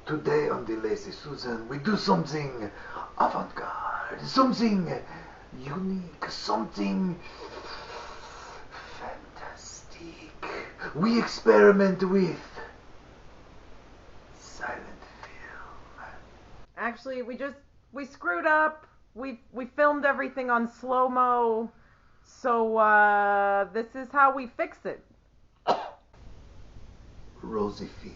Today on the Lazy Susan, we do something avant-garde, something unique, something fantastic. We experiment with silent film. Actually, we screwed up. We filmed everything on slow-mo. So this is how we fix it. Rosy film.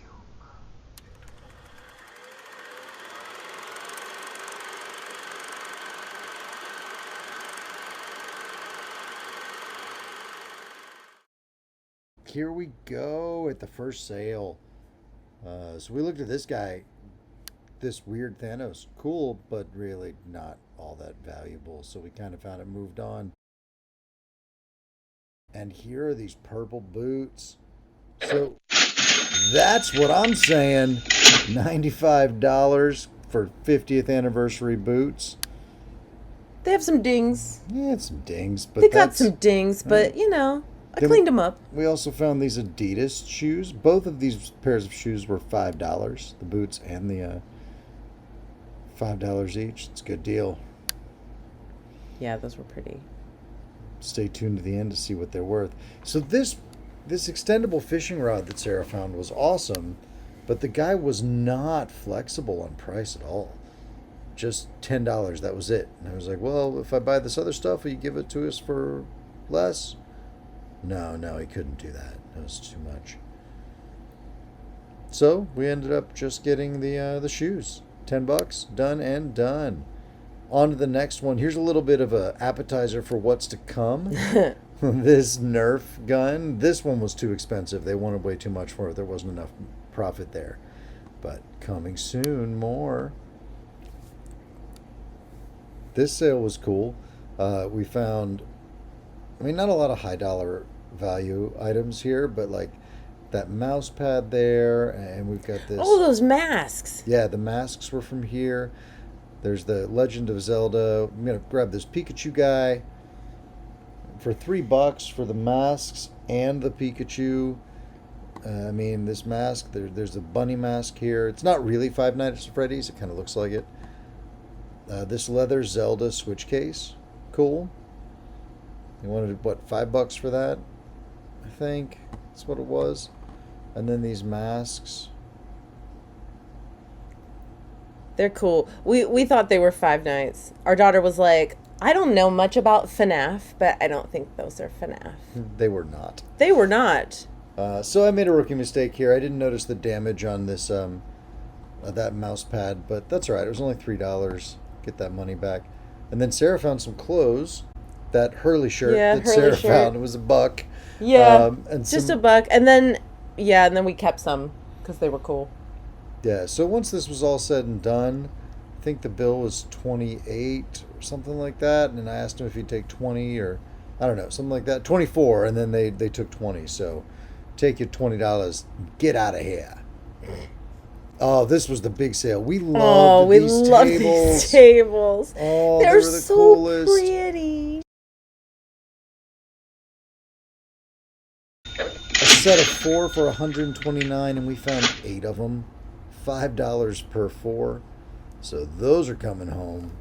Here we go at the first sale. So we looked at this guy, this weird Thanos. Cool, but really not all that valuable. So we kind of found it, moved on. And here are these purple boots. So that's what I'm saying. $95 for 50th anniversary boots. They have some dings. Yeah, it's some dings, but they got some dings, but I cleaned them up. We also found these Adidas shoes. Both of these pairs of shoes were $5. The boots and the $5 each. It's a good deal. Yeah, those were pretty. Stay tuned to the end to see what they're worth. So this extendable fishing rod that Sarah found was awesome, but the guy was not flexible on price at all. Just $10. That was it. And I was like, well, if I buy this other stuff, will you give it to us for less? No, he couldn't do that. That was too much. So we ended up just getting the shoes. $10, done and done. On to the next one. Here's a little bit of an appetizer for what's to come. This Nerf gun. This one was too expensive. They wanted way too much for it. There wasn't enough profit there. But coming soon, more. This sale was cool. We found, not a lot of high dollar value items here, but like that mouse pad there, and we've got this. Oh, those masks. Yeah, the masks were from here. There's the Legend of Zelda. I'm gonna grab this Pikachu guy for $3 for the masks and the Pikachu. This mask. There's a bunny mask here. It's not really Five Nights at Freddy's. It kind of looks like it. This leather Zelda switch case. Cool. You wanted, what, $5 for that? I think that's what it was. And then these masks. They're cool. We thought they were Five Nights. Our daughter was like, I don't know much about FNAF, but I don't think those are FNAF. They were not. They were not. So I made a rookie mistake here. I didn't notice the damage on this that mouse pad, but that's all right. It was only $3. Get that money back. And then Sarah found some clothes. That Hurley shirt that Sarah found, it was $1. Yeah, and just $1. And then we kept some because they were cool. Yeah, so once this was all said and done, I think the bill was $28 or something like that. And I asked him if he'd take 20 or, I don't know, something like that. 24, and then they took 20. So take your $20, get out of here. Oh, this was the big sale. We loved these tables. Oh, They're they were the so coolest. pretty. A set of 4 for $129, and we found 8 of them. $5 per 4. So those are coming home.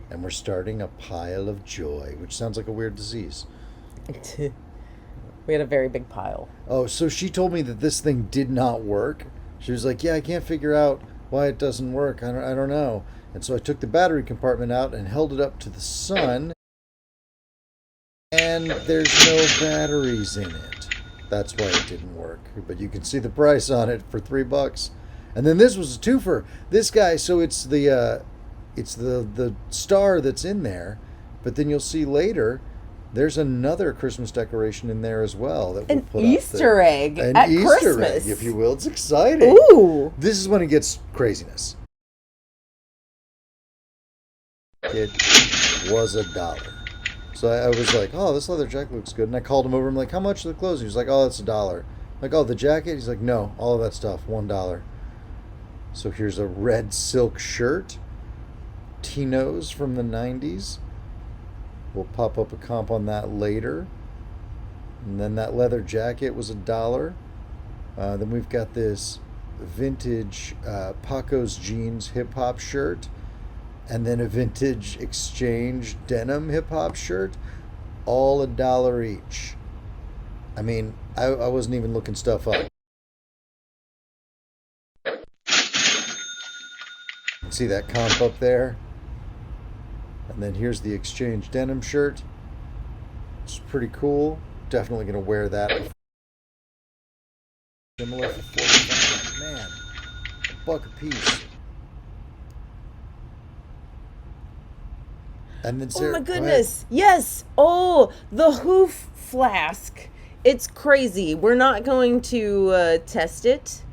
And we're starting a pile of joy, which sounds like a weird disease. We had a very big pile. Oh, so she told me that this thing did not work. She was like, yeah, I can't figure out why it doesn't work. I don't know. And so I took the battery compartment out and held it up to the sun. And there's no batteries in it. That's why it didn't work. But you can see the price on it for $3. And then this was a twofer. This guy, so it's the star that's in there. But then you'll see later, there's another Christmas decoration in there as well. That we'll put Easter egg An at Easter Christmas. egg, if you will. It's exciting. Ooh. This is when it gets craziness. It was $1. So I was like, oh, this leather jacket looks good. And I called him over. I'm like, how much are the clothes? He was like, oh, that's $1. I'm like, oh, the jacket? He's like, no, all of that stuff, $1. So here's a red silk shirt. Tino's from the 90s. We'll pop up a comp on that later. And then that leather jacket was $1. Then we've got this vintage Paco's jeans hip hop shirt, and then a vintage exchange denim hip hop shirt, all $1 each. I mean, I wasn't even looking stuff up. See that comp up there? And then here's the exchange denim shirt. It's pretty cool. Definitely gonna wear that. Similar for 45. Man, $1 a piece. And then Sarah, oh my goodness. Yes. Oh, the hoof flask. It's crazy. We're not going to test it.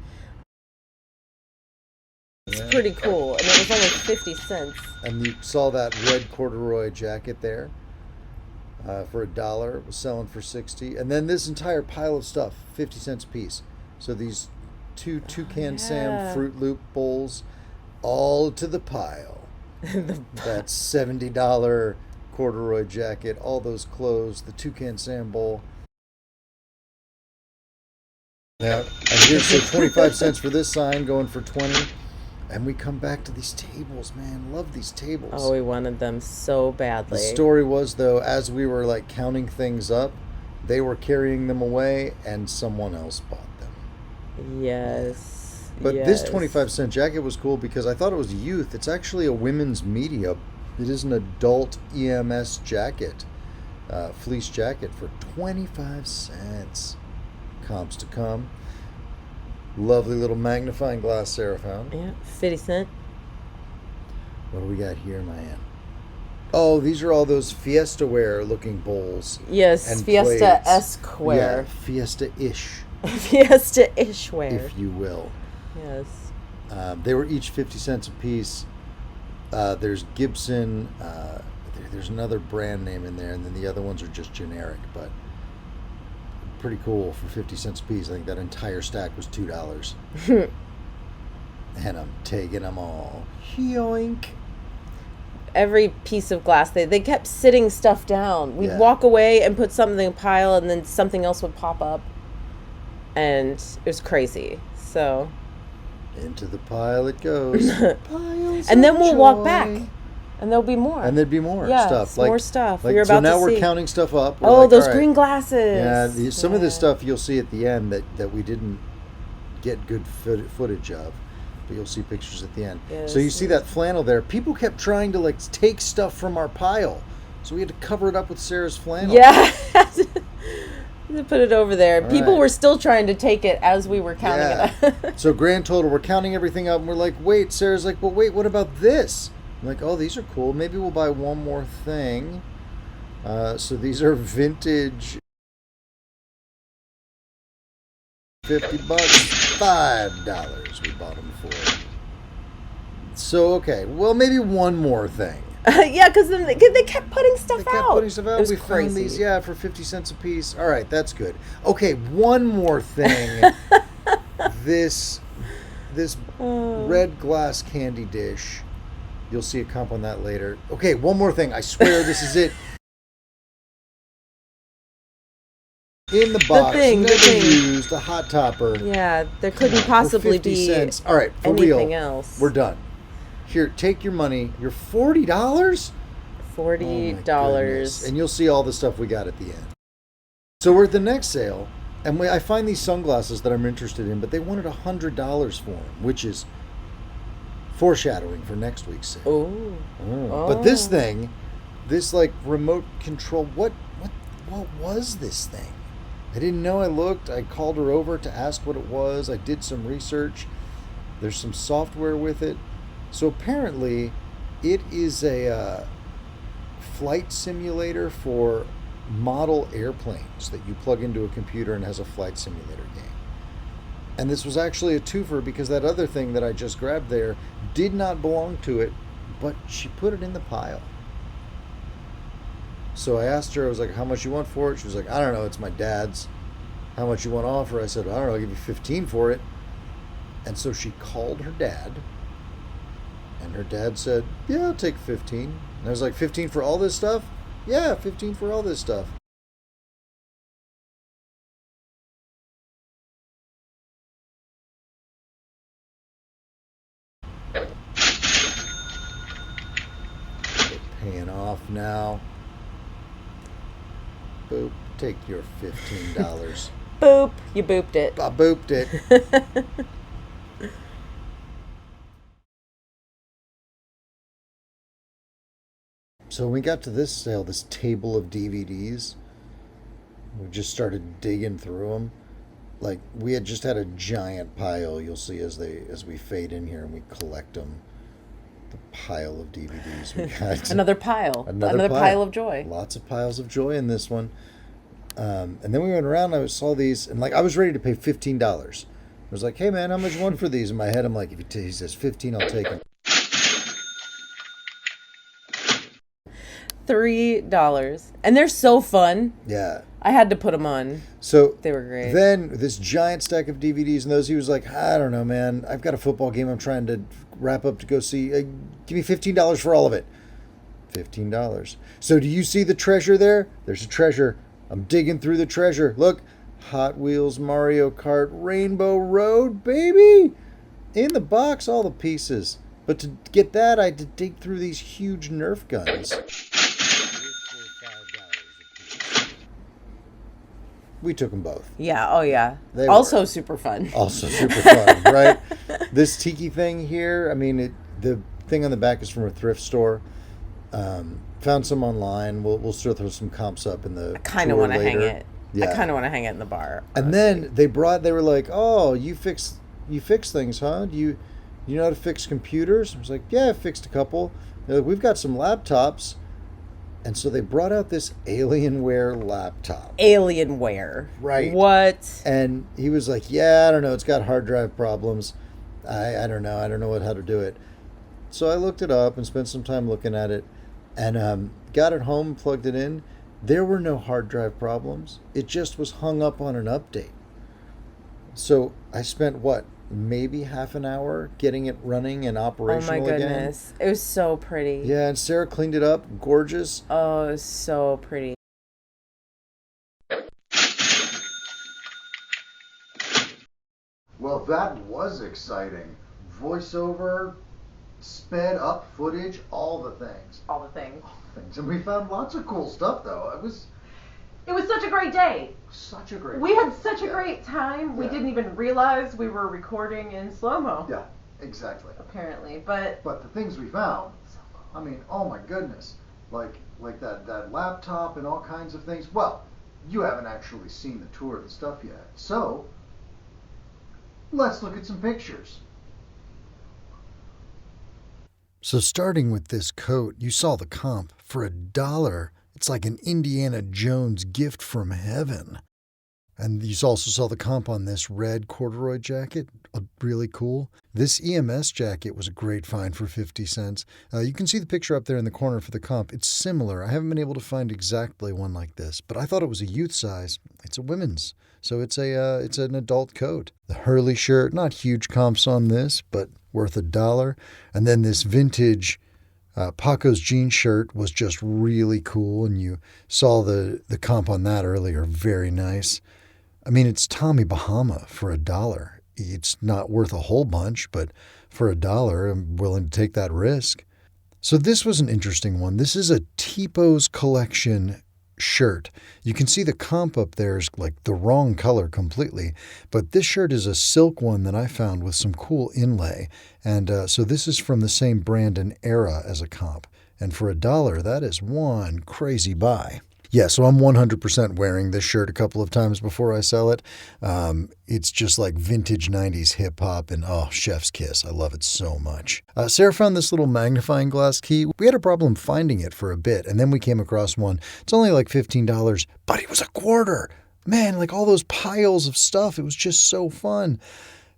It's pretty cool. And it was only 50 cents. And you saw that red corduroy jacket there for $1. It was selling for 60. And then this entire pile of stuff, 50 cents a piece. So these two Toucan Sam Fruit Loop bowls, all to the pile. That $70 corduroy jacket, all those clothes, the Toucan Sam bowl. Now, and here's the 25 cents for this sign, going for 20. And we come back to these tables, man. Love these tables. Oh, we wanted them so badly. The story was, though, as we were like counting things up, they were carrying them away and someone else bought them. Yes. But this 25-cent jacket was cool because I thought it was youth. It's actually a women's media. It is an adult EMS jacket, fleece jacket for 25 cents. Comps to come. Lovely little magnifying glass Sarah found. Yeah, 50 cent. What do we got here, man? Oh, these are all those Fiesta wear looking bowls. Yes, and Fiesta-esque wear. Yeah, Fiesta-ish. Fiesta-ish wear. If you will. Yes. They were each 50 cents a piece. There's Gibson. There's another brand name in there, and then the other ones are just generic, but pretty cool for 50 cents a piece. I think that entire stack was $2. And I'm taking them all. Yoink. Every piece of glass, they kept sitting stuff down. We'd walk away and put something in a pile, and then something else would pop up. And it was crazy. So into the pile it goes. And then we'll walk back, and there'll be more. And there'd be more stuff. More stuff. Like, We're about so now to we're see. counting stuff up. We're those green glasses. Yeah, some of this stuff you'll see at the end that we didn't get good footage of. But you'll see pictures at the end. Yes, So you see that flannel there. People kept trying to take stuff from our pile. So we had to cover it up with Sarah's flannel. Yeah. To put it over there. All People right. were still trying to take it as we were counting it up. So grand total, we're counting everything up, and we're like, wait, Sarah's like, well, wait, what about this? I'm like, oh, these are cool. Maybe we'll buy one more thing. So these are vintage. $50, $5 we bought them for. So, okay, well, maybe one more thing. Yeah, because then they kept putting stuff They kept out. putting stuff out. It was We crazy. found these, for 50 cents a piece. All right, that's good. Okay, one more thing. this red glass candy dish. You'll see a comp on that later. Okay, one more thing. I swear this is it. In the box, the thing. used, a hot topper. Yeah, there couldn't possibly for 50 be cents. All right, for anything real. else. We're done. Here, take your money. You're $40? $40. And you'll see all the stuff we got at the end. So we're at the next sale, and I find these sunglasses that I'm interested in, but they wanted $100 for them, which is foreshadowing for next week's sale. Oh. But this thing, this remote control, what was this thing? I didn't know. I looked. I called her over to ask what it was. I did some research. There's some software with it. So apparently, it is a flight simulator for model airplanes that you plug into a computer and has a flight simulator game. And this was actually a twofer because that other thing that I just grabbed there did not belong to it, but she put it in the pile. So I asked her, I was like, how much you want for it? She was like, I don't know, it's my dad's. How much you want to offer? I said, I don't know, I'll give you 15 for it. And so she called her dad. And her dad said, yeah, I'll take 15. And I was like, 15 for all this stuff? Yeah, 15 for all this stuff. paying off now. Boop. Take your $15. Boop. You booped it. I booped it. So when we got to this sale, this table of DVDs, we just started digging through them. Like, we had just had a giant pile. You'll see as we fade in here and we collect them. The pile of DVDs we got. Another pile. Another pile of joy. Lots of piles of joy in this one. And then we went around and I saw these, and like I was ready to pay $15. I was like, hey man, how much you want for these? In my head, I'm like, if he says 15, I'll take them. $3. And they're so fun. Yeah. I had to put them on. So they were great. Then this giant stack of DVDs and those, he was like, I don't know, man. I've got a football game I'm trying to wrap up to go see. Give me $15 for all of it. $15. So do you see the treasure there? There's a treasure. I'm digging through the treasure. Look, Hot Wheels Mario Kart Rainbow Road, baby. In the box, all the pieces. But to get that, I had to dig through these huge Nerf guns. We took them both. Yeah, oh yeah. They also were super fun. Also super fun, right? This tiki thing here, I mean, the thing on the back is from a thrift store. Found some online. We'll still throw some comps up in the. I kind of want to hang it. Yeah. I kind of want to hang it in the bar. And then they were like, oh, you fix things, huh? Do you know how to fix computers? I was like, yeah, I fixed a couple. They're like, we've got some laptops. And so they brought out this Alienware laptop. Alienware. Right. What? And he was like, yeah, I don't know. It's got hard drive problems. I don't know. I don't know how to do it. So I looked it up and spent some time looking at it and got it home, plugged it in. There were no hard drive problems. It just was hung up on an update. So I spent, maybe half an hour getting it running and operational again. Oh my goodness. It was so pretty. Yeah, and Sarah cleaned it up. Gorgeous. Oh, it was so pretty. Well, that was exciting. Voiceover, sped up footage, all the things. All the things. And we found lots of cool stuff, though. It was such a great day. such a great We had such a great time. We Yeah. didn't even realize we were recording in slow-mo. Yeah, exactly. Apparently, but But the things we found, I mean, oh my goodness. Like that laptop and all kinds of things. Well, you haven't actually seen the tour of the stuff yet. So, let's look at some pictures. So starting with this coat, you saw the comp. For $1, it's like an Indiana Jones gift from heaven. And you also saw the comp on this red corduroy jacket, really cool. This EMS jacket was a great find for 50 cents. You can see the picture up there in the corner for the comp. It's similar. I haven't been able to find exactly one like this, but I thought it was a youth size. It's a women's, so it's an adult coat. The Hurley shirt, not huge comps on this, but worth $1. And then this vintage Paco's jean shirt was just really cool, and you saw the comp on that earlier. Very nice. I mean, it's Tommy Bahama for $1. It's not worth a whole bunch, but for $1, I'm willing to take that risk. So this was an interesting one. This is a Tipo's Collection shirt. You can see the comp up there is like the wrong color completely, but this shirt is a silk one that I found with some cool inlay. And so this is from the same brand and era as a comp. And for $1, that is one crazy buy. Yeah, so I'm 100% wearing this shirt a couple of times before I sell it. It's just like vintage 90s hip hop and chef's kiss. I love it so much. Sarah found this little magnifying glass key. We had a problem finding it for a bit, and then we came across one. It's only like $15, but it was $0.25. Man, like all those piles of stuff. It was just so fun.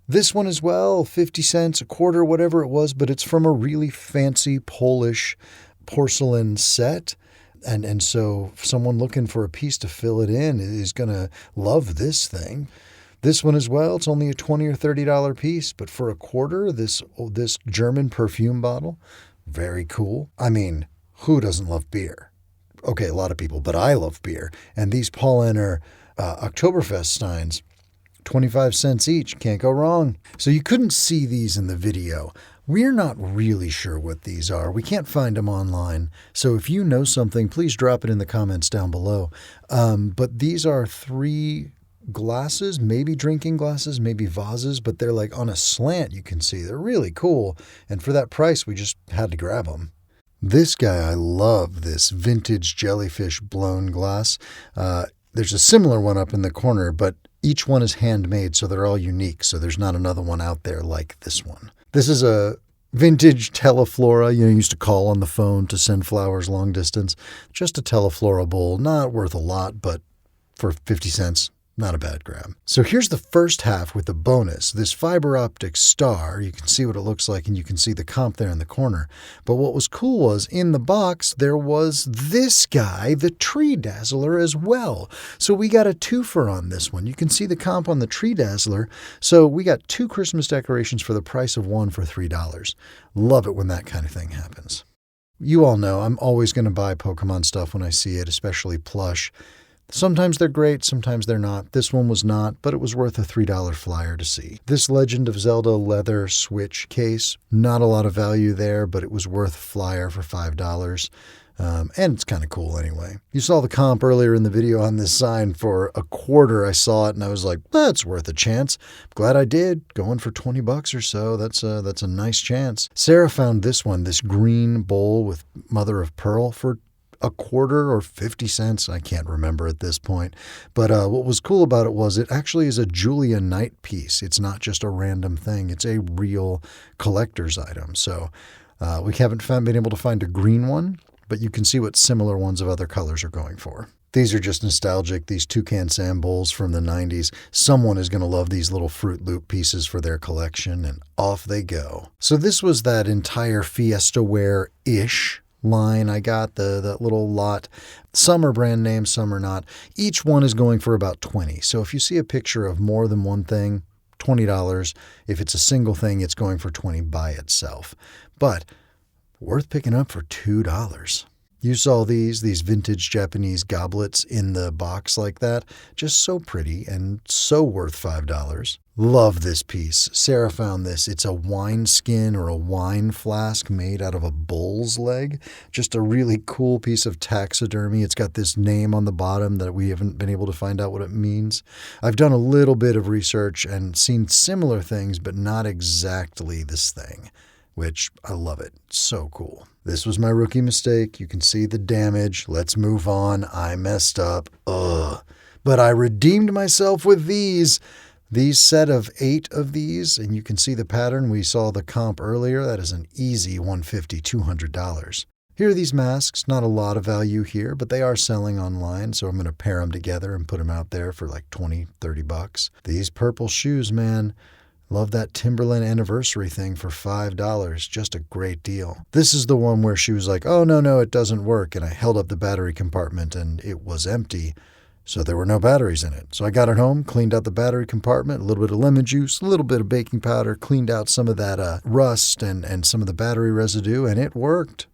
This one as well, 50 cents, $0.25, whatever it was, but it's from a really fancy Polish porcelain set. And so someone looking for a piece to fill it in is going to love this thing. This one as well, it's only a $20 or $30 piece, but for $0.25, this German perfume bottle, very cool. I mean, who doesn't love beer? Okay, a lot of people, but I love beer. And these Paul Enner Oktoberfest steins, 25 cents each, can't go wrong. So you couldn't see these in the video. We're not really sure what these are. We can't find them online. So if you know something, please drop it in the comments down below. But these are 3 glasses, maybe drinking glasses, maybe vases, but they're like on a slant, you can see. They're really cool. And for that price, we just had to grab them. This guy, I love this vintage jellyfish blown glass. There's a similar one up in the corner, but each one is handmade, so they're all unique. So there's not another one out there like this one. This is a vintage teleflora. You used to call on the phone to send flowers long distance. Just a teleflora bowl, not worth a lot, but for 50 cents, not a bad grab. So here's the first half with the bonus. This fiber optic star, you can see what it looks like, and you can see the comp there in the corner. But what was cool was in the box, there was this guy, the Tree Dazzler, as well. So we got a twofer on this one. You can see the comp on the Tree Dazzler. So we got 2 Christmas decorations for the price of 1 for $3. Love it when that kind of thing happens. You all know I'm always going to buy Pokemon stuff when I see it, especially plush. Sometimes they're great, sometimes they're not. This one was not, but it was worth a $3 flyer to see. This Legend of Zelda leather Switch case, not a lot of value there, but it was worth a flyer for $5. And it's kind of cool anyway. You saw the comp earlier in the video on this sign for a quarter. I saw it and I was like, that's worth a chance. Glad I did. Going for 20 bucks or so. That's a nice chance. Sarah found this one, this green bowl with mother of pearl, for a quarter or 50 cents. I can't remember at this point. But what was cool about it was it actually is a Julia Knight piece. It's not just a random thing. It's a real collector's item. So we haven't been able to find a green one, but you can see what similar ones of other colors are going for. These are just nostalgic, these Toucan Sam bowls from the 90s. Someone is going to love these little Fruit Loop pieces for their collection, and off they go. So this was that entire Fiesta Wear-ish line. I got that little lot. Some are brand name, some are not. Each one is going for about 20. So if you see a picture of more than one thing, $20. If it's a single thing, it's going for 20 by itself. But worth picking up for $2. You saw these vintage Japanese goblets in the box like that. Just so pretty and so worth $5. Love this piece. Sarah found this. It's a wine skin or a wine flask made out of a bull's leg. Just a really cool piece of taxidermy. It's got this name on the bottom that we haven't been able to find out what it means. I've done a little bit of research and seen similar things, but not exactly this thing, which I love it. So cool. This was my rookie mistake. You can see the damage. Let's move on. I messed up. Ugh. But I redeemed myself with these. These set of 8 of these, and you can see the pattern. We saw the comp earlier. That is an easy $150, $200. Here are these masks. Not a lot of value here, but they are selling online, so I'm going to pair them together and put them out there for like 20, 30 bucks. These purple shoes, man. Love that Timberland anniversary thing for $5. Just a great deal. This is the one where she was like, oh, no, it doesn't work. And I held up the battery compartment and it was empty. So there were no batteries in it. So I got it home, cleaned out the battery compartment, a little bit of lemon juice, a little bit of baking powder, cleaned out some of that rust and some of the battery residue, and it worked.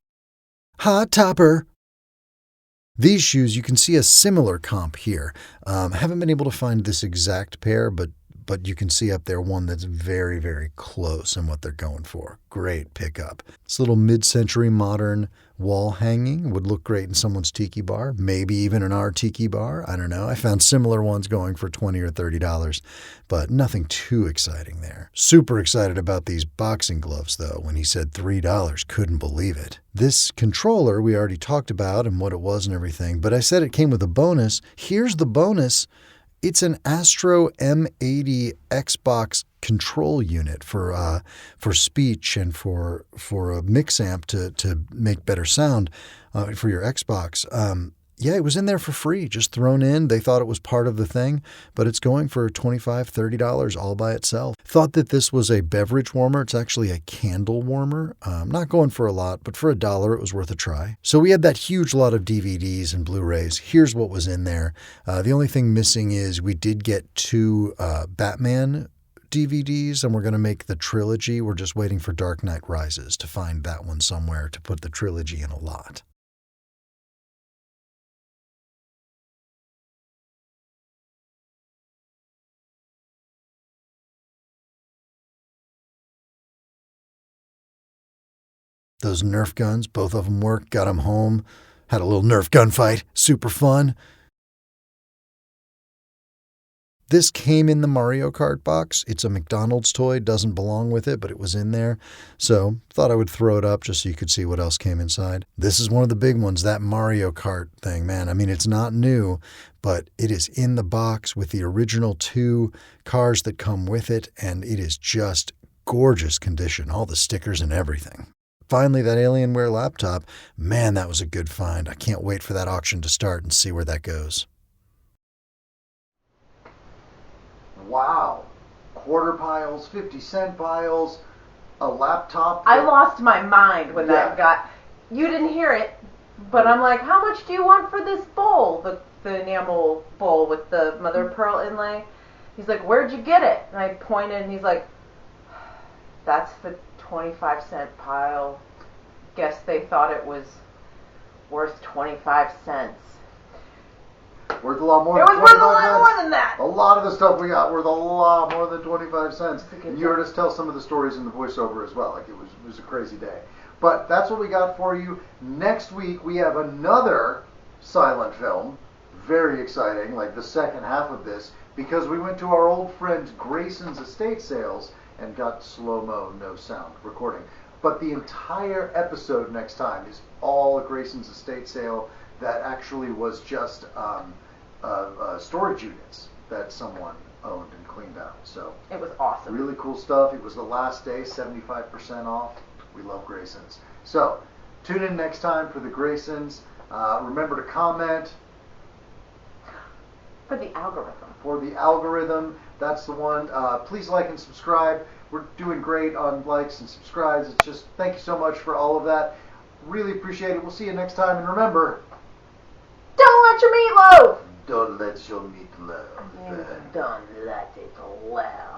Hot topper. These shoes, you can see a similar comp here. Haven't been able to find this exact pair, but you can see up there one that's very, very close in what they're going for. Great pickup. This little mid-century modern wall hanging would look great in someone's tiki bar, maybe even in our tiki bar. I don't know. I found similar ones going for $20 or $30, but nothing too exciting there. Super excited about these boxing gloves, though. When he said $3, couldn't believe it. This controller we already talked about and what it was and everything, but I said it came with a bonus. Here's the bonus. It's an Astro M80 Xbox control unit for speech and for a mix amp to make better sound for your Xbox. Yeah, it was in there for free, just thrown in. They thought it was part of the thing, but it's going for $25, $30 all by itself. Thought that this was a beverage warmer. It's actually a candle warmer. Not going for a lot, but for $1, it was worth a try. So we had that huge lot of DVDs and Blu-rays. Here's what was in there. The only thing missing is we did get 2 Batman DVDs, and we're going to make the trilogy. We're just waiting for Dark Knight Rises to find that one somewhere to put the trilogy in a lot. Those Nerf guns, both of them worked. Got them home. Had a little Nerf gunfight. Super fun. This came in the Mario Kart box. It's a McDonald's toy. Doesn't belong with it, but it was in there. So thought I would throw it up just so you could see what else came inside. This is one of the big ones, that Mario Kart thing, man. I mean, it's not new, but it is in the box with the original 2 cars that come with it, and it is just gorgeous condition, all the stickers and everything. Finally, that Alienware laptop, man, that was a good find. I can't wait for that auction to start and see where that goes. Wow. Quarter piles, 50-cent piles, a laptop. I lost my mind when that got... You didn't hear it, but I'm like, how much do you want for this bowl? The enamel bowl with the mother of pearl inlay. He's like, where'd you get it? And I pointed, and he's like, that's the 25-cent pile. Guess they thought it was worth 25 cents. Worth a lot more. It was worth a lot more than that. A lot of the stuff we got worth a lot more than 25 cents. And you heard us tell some of the stories in the voiceover as well. Like it was a crazy day. But that's what we got for you. Next week we have another silent film. Very exciting, like the second half of this, because we went to our old friend Grayson's estate sales and got slow-mo, no sound recording. But the entire episode next time is all a Grayson's estate sale that actually was just storage units that someone owned and cleaned out. So it was awesome. Really cool stuff. It was the last day, 75% off. We love Grayson's. So tune in next time for the Graysons. Remember to comment. For the algorithm. For the algorithm. That's the one. Please like and subscribe. We're doing great on likes and subscribes. It's just, thank you so much for all of that. Really appreciate it. We'll see you next time. And remember, don't let your meat loaf. Don't let your meat loaf. Don't let it loaf.